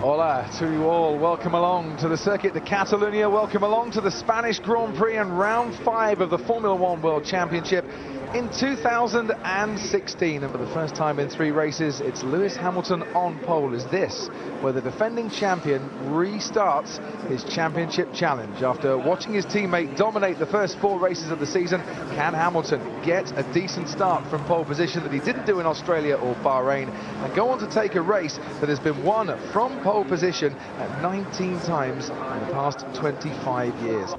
Hola to you all, welcome along to the Circuit de Catalunya, welcome along to the Spanish Grand Prix and round 5 of the Formula One World Championship in 2016. And for the first time in 3 races, it's Lewis Hamilton on pole. Is this where the defending champion restarts his championship challenge? After watching his teammate dominate the first 4 races of the season, can Hamilton get a decent start from pole position that he didn't do in Australia or Bahrain and go on to take a race that has been won from pole position at 19 times in the past 25 years?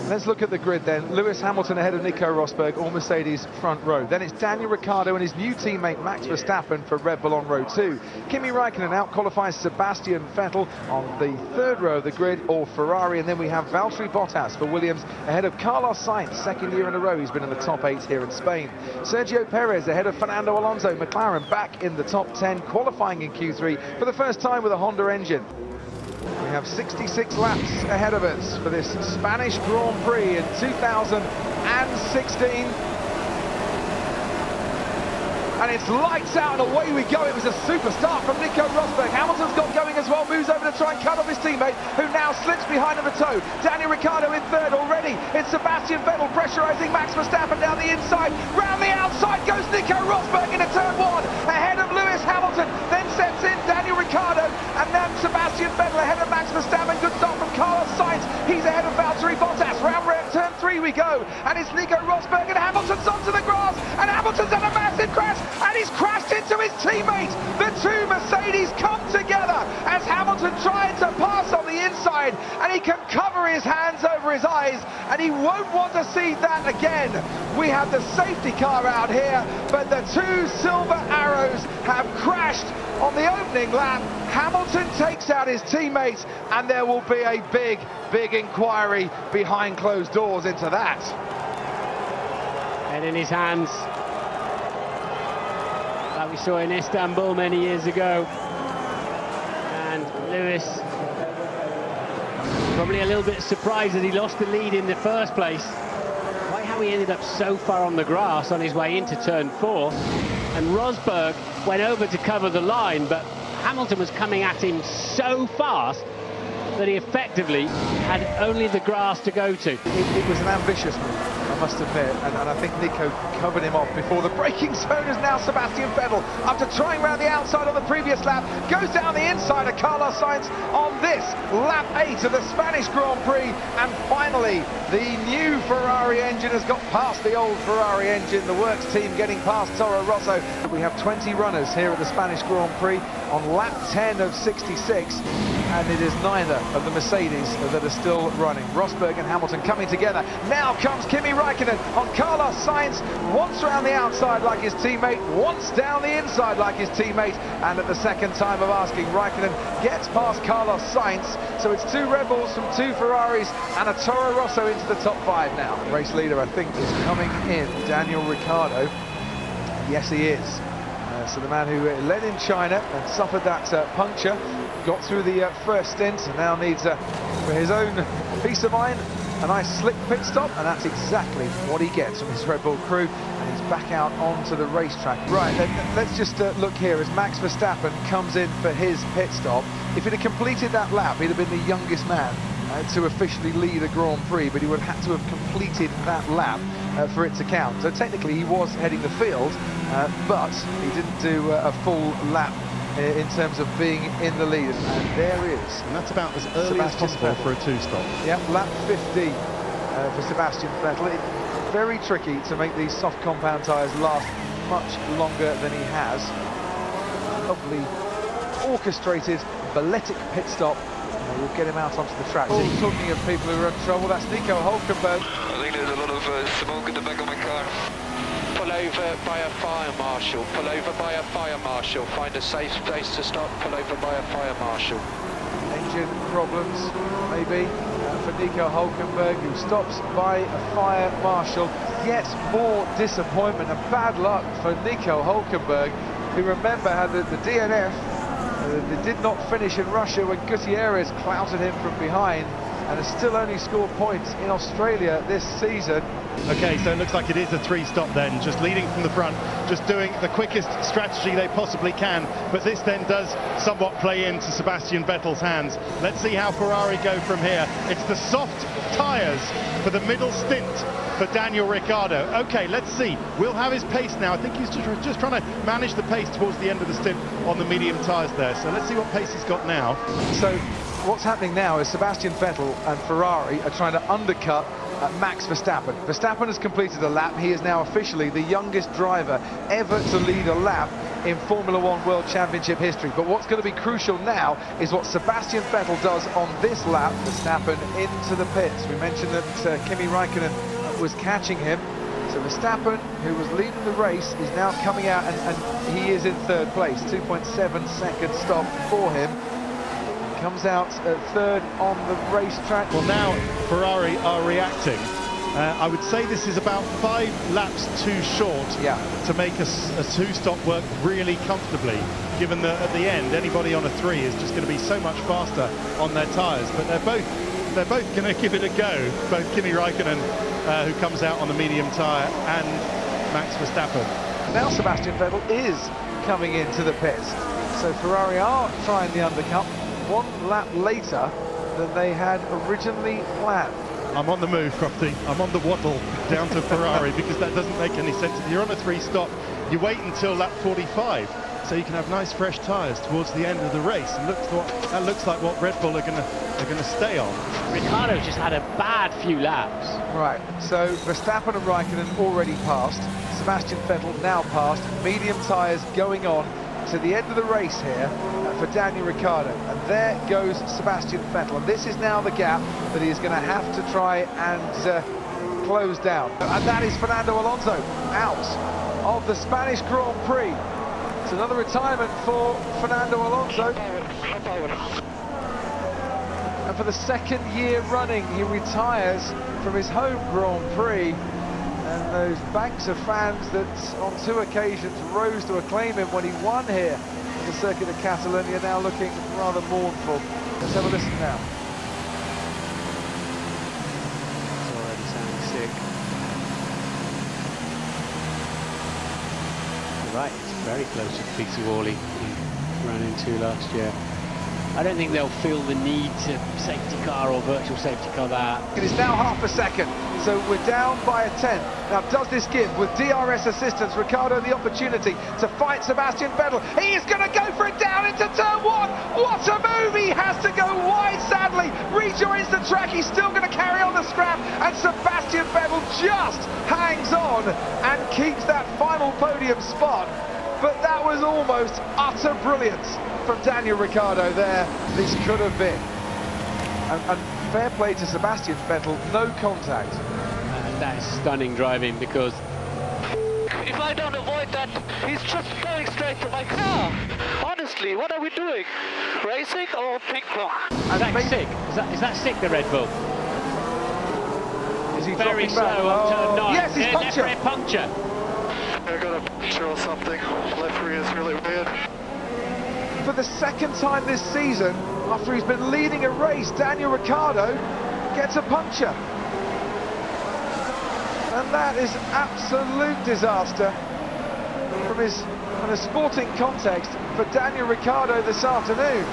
Let's look at the grid then. Lewis Hamilton ahead of Nico Rosberg, all Mercedes front row. Then it's Daniel Ricciardo and his new teammate Max Verstappen for Red Bull on row 2. Kimi Raikkonen out-qualifies Sebastian Vettel on the 3rd row of the grid, all Ferrari. And then we have Valtteri Bottas for Williams ahead of Carlos Sainz, 2nd year in a row he's been in the top 8 here in Spain. Sergio Perez ahead of Fernando Alonso, McLaren back in the top 10, qualifying in Q3 for the first time with a Honda engine. We have 66 laps ahead of us for this Spanish Grand Prix in 2016. And it's lights out and away we go. It was a super start from Nico Rosberg. Hamilton's got going as well, moves over to try and cut off his teammate, who now slips behind on the toe. Daniel Ricciardo in 3rd already. It's Sebastian Vettel pressurising Max Verstappen down the inside. Round the outside goes Nico Rosberg into turn 1, ahead of Lewis Hamilton. Then sets in Daniel Ricciardo, and then Sebastian Vettel ahead of Max Verstappen. Good start from Carlos Sainz. He's ahead of Valtteri Bottas. Round turn 3 we go, and it's Nico Rosberg, and Hamilton's onto the grass, and Hamilton's had a massive crash. And he's crashed into his teammate. The 2 Mercedes come together as Hamilton tried to pass on the inside, and he can cover his hands over his eyes, and he won't want to see that again. We have the safety car out here, but the 2 silver arrows have crashed on the opening lap. Hamilton takes out his teammate, and there will be a big inquiry behind closed doors into that. Head in his hands, like we saw in Istanbul many years ago. And Lewis probably a little bit surprised that he lost the lead in the first place. Quite how he ended up so far on the grass on his way into turn 4. And Rosberg went over to cover the line, but Hamilton was coming at him so fast that he effectively had only the grass to go to. It was an ambitious move, I must admit, and I think Nico covered him off before the braking zone. Is now Sebastian Vettel, after trying around the outside on the previous lap, goes down the inside of Carlos Sainz on this lap 8 of the Spanish Grand Prix. And finally, the new Ferrari engine has got past the old Ferrari engine, the works team getting past Toro Rosso. We have 20 runners here at the Spanish Grand Prix on lap 10 of 66, and it is neither of the Mercedes that are still running. Rosberg and Hamilton coming together. Now comes Kimi Raikkonen on Carlos Sainz, once around the outside like his teammate, once down the inside like his teammate, and at the second time of asking, Raikkonen gets past Carlos Sainz. So it's 2 Red Bulls from 2 Ferraris and a Toro Rosso into the top 5 now. Race leader, I think, is coming in, Daniel Ricciardo. Yes, he is. So the man who led in China and suffered that puncture, got through the first stint, and now needs, for his own peace of mind, a nice slick pit stop, and that's exactly what he gets from his Red Bull crew, and he's back out onto the racetrack. Right, let's just look here as Max Verstappen comes in for his pit stop. If he'd have completed that lap, he'd have been the youngest man to officially lead a Grand Prix, but he would have had to have completed that lap for it to count. So technically he was heading the field, but he didn't do a full lap in terms of being in the lead, and there is. And that's about as early as possible for a 2-stop. Yeah, lap 50 for Sebastian Vettel. It's very tricky to make these soft compound tyres last much longer than he has. Lovely orchestrated balletic pit stop. We'll get him out onto the track. Oh, talking of people who are in trouble, that's Nico Hulkenberg. I think there's a lot of smoke in the back of my car. Pull over by a fire marshal. Pull over by a fire marshal. Find a safe place to stop. Pull over by a fire marshal. Engine problems, maybe, for Nico Hulkenberg, who stops by a fire marshal. Yet more disappointment and bad luck for Nico Hulkenberg, who, remember, had the DNF. They did not finish in Russia when Gutierrez clouted him from behind. and has still only scored points in Australia this season. Okay, so it looks like it is a three-stop then, just leading from the front, just doing the quickest strategy they possibly can, but this then does somewhat play into Sebastian Vettel's hands. Let's see how Ferrari go from here. It's the soft tyres for the middle stint for Daniel Ricciardo. Okay, let's see. We'll have his pace now. I think he's just trying to manage the pace towards the end of the stint on the medium tyres there. So let's see what pace he's got now. So what's happening now is Sebastian Vettel and Ferrari are trying to undercut Max Verstappen. Verstappen has completed a lap. He is now officially the youngest driver ever to lead a lap in Formula One World Championship history. But what's going to be crucial now is what Sebastian Vettel does on this lap. Verstappen into the pits. We mentioned that Kimi Raikkonen was catching him. So Verstappen, who was leading the race, is now coming out and he is in third place. 2.7 second stop for him. Comes out third on the racetrack. Well, now Ferrari are reacting. I would say this is about 5 laps too short to make a two-stop work really comfortably, given that at the end anybody on a 3 is just going to be so much faster on their tyres. But they're both going to give it a go, both Kimi Raikkonen, who comes out on the medium tyre, and Max Verstappen. Now Sebastian Vettel is coming into the pits. So Ferrari are trying the undercut 1 lap later than they had originally planned. I'm on the move, Crofty. I'm on the waddle down to Ferrari because that doesn't make any sense. If you're on a 3-stop, you wait until lap 45 so you can have nice fresh tyres towards the end of the race. And that looks like what Red Bull are going to stay on. Ricciardo's just had a bad few laps. Right, so Verstappen and Raikkonen already passed. Sebastian Vettel now passed. Medium tyres going on to the end of the race here for Daniel Ricciardo, and there goes Sebastian Vettel, and this is now the gap that he is going to have to try and close down, and that is Fernando Alonso out of the Spanish Grand Prix. It's another retirement for Fernando Alonso, and for the 2nd year running he retires from his home Grand Prix. And those banks of fans that on 2 occasions rose to acclaim him when he won here on the circuit of Catalonia now looking rather mournful. Let's have a listen now. It's already sounding sick. You're right, it's very close to the Peter Wally he ran into last year. I don't think they'll feel the need to safety car or virtual safety car that. It is now half a second, so we're down by a 10. Now, does this give, with DRS assistance, Ricciardo the opportunity to fight Sebastian Vettel? He is going to go for it down into turn 1. What a move! He has to go wide, sadly. Rejoins the track. He's still going to carry on the scrap, and Sebastian Vettel just hangs on and keeps that final podium spot. But that was almost utter brilliance from Daniel Ricciardo there. This could have been. And fair play to Sebastian Vettel, no contact. That is stunning driving, because if I don't avoid that, he's just going straight to my car. Honestly, what are we doing? Racing or ping pong? is that sick? Is that sick, the Red Bull? Is he Very dropping slow back? on turn 9. Yes, he's punctured. Left rear puncture. I got a puncture or something. Left rear is really weird. For the 2nd time this season, after he's been leading a race, Daniel Ricciardo gets a puncture. And that is absolute disaster in a sporting context for Daniel Ricciardo this afternoon.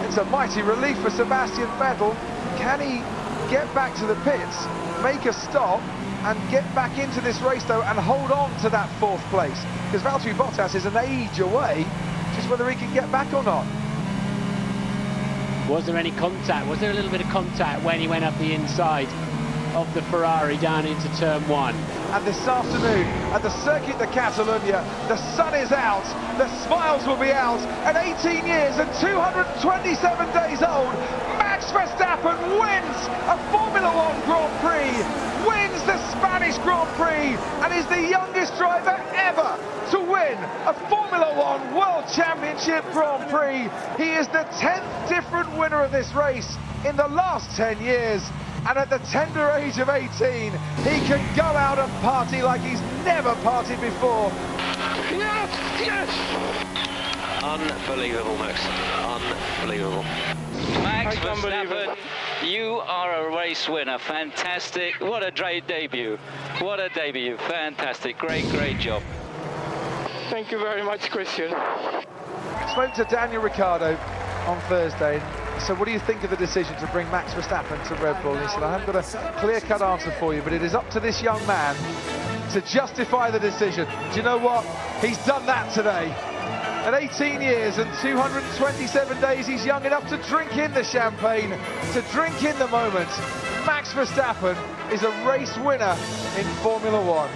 It's a mighty relief for Sebastian Vettel. Can he get back to the pits, make a stop, and get back into this race though, and hold on to that 4th place? Because Valtteri Bottas is an age away, just whether he can get back or not. Was there any contact? Was there a little bit of contact when he went up the inside of the Ferrari down into turn 1? And this afternoon at the circuit de Catalunya, the sun is out, the smiles will be out. At 18 years and 227 days old, Max Verstappen wins a Formula One Grand Prix, wins the Spanish Grand Prix, and is the youngest driver ever to win a Formula One World Championship Grand Prix. He is the 10th different winner of this race in the last 10 years. And at the tender age of 18, he can go out and party like he's never partied before. Yes, yes! Unbelievable, Max. Unbelievable. Max Verstappen You are a race winner. Fantastic. What a great debut. What a debut. Fantastic. Great job. Thank you very much, Christian. Spoke to Daniel Ricciardo on Thursday. So what do you think of the decision to bring Max Verstappen to Red Bull? And he said, I haven't got a clear-cut answer for you, but it is up to this young man to justify the decision. Do you know what? He's done that today. At 18 years and 227 days, he's young enough to drink in the champagne, to drink in the moment. Max Verstappen is a race winner in Formula One.